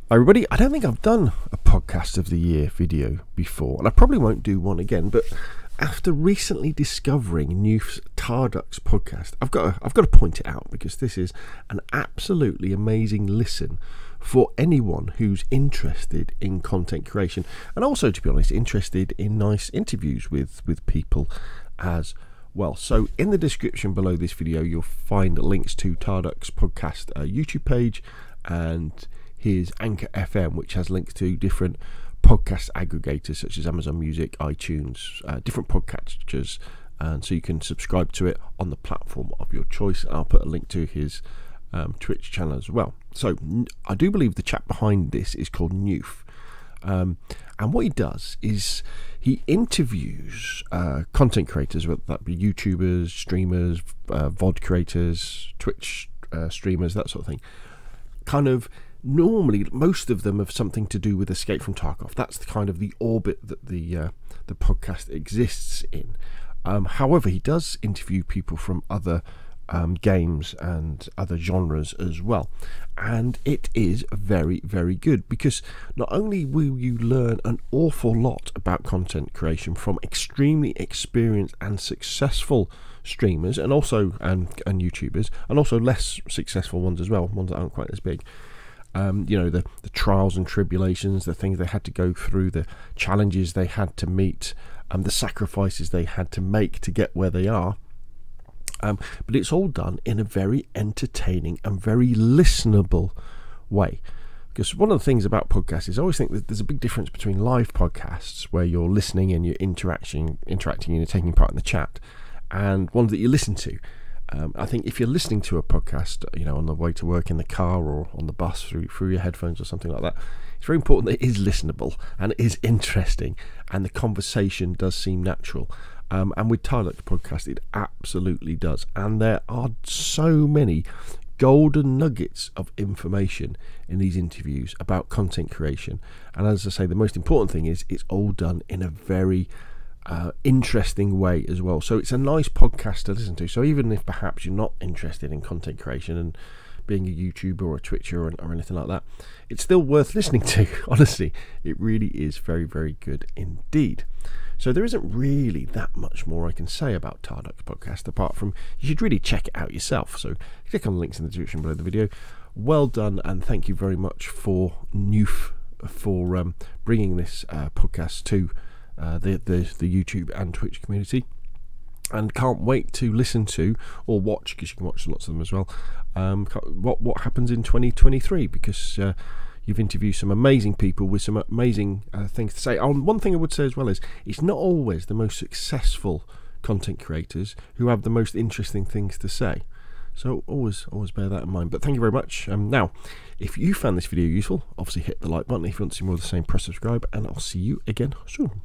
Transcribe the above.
Hi everybody, I don't think I've done a podcast of the year video before, and I probably won't do one again, but after recently discovering Newf's Tarducks podcast, I've got to point it out because this is an absolutely amazing listen for anyone who's interested in content creation, and also, to be honest, interested in nice interviews with people as well. So in the description below this video you'll find links to Tarducks podcast YouTube page and his Anchor FM, which has links to different podcast aggregators such as Amazon Music, iTunes, different podcatchers, and so you can subscribe to it on the platform of your choice. I'll put a link to his Twitch channel as well. So I do believe the chap behind this is called Newf, and what he does is he interviews content creators, whether that be YouTubers, streamers, VOD creators, Twitch streamers, that sort of thing. Kind of normally, most of them have something to do with Escape From Tarkov. That's the kind of the orbit that the podcast exists in. However, he does interview people from other games and other genres as well, and it is very, very good because not only will you learn an awful lot about content creation from extremely experienced and successful streamers and also and YouTubers, and also less successful ones as well, ones that aren't quite as big. You know, the trials and tribulations, the things they had to go through, the challenges they had to meet, the sacrifices they had to make to get where they are. But it's all done in a very entertaining and very listenable way. Because one of the things about podcasts is I always think that there's a big difference between live podcasts where you're listening and you're interacting and you're taking part in the chat, and ones that you listen to. I think if you're listening to a podcast, you know, on the way to work, in the car, or on the bus through your headphones or something like that, it's very important that it is listenable and it is interesting and the conversation does seem natural. And with Tarducks podcast, it absolutely does. And there are so many golden nuggets of information in these interviews about content creation. And as I say, the most important thing is it's all done in a very interesting way as well. So it's a nice podcast to listen to. So even if perhaps you're not interested in content creation and being a YouTuber or a Twitcher or anything like that, it's still worth listening to. Honestly, it really is very, very good indeed. So there isn't really that much more I can say about Tarducks podcast apart from you should really check it out yourself. So click on the links in the description below the video. Well done, and thank you very much for Newf for bringing this podcast to the YouTube and Twitch community, and can't wait to listen to or watch, because you can watch lots of them as well, what happens in 2023, because you've interviewed some amazing people with some amazing things to say. One thing I would say as well is it's not always the most successful content creators who have the most interesting things to say, so always bear that in mind. But thank you very much. Now, if you found this video useful, obviously hit the like button. If you want to see more of the same, press subscribe, and I'll see you again soon.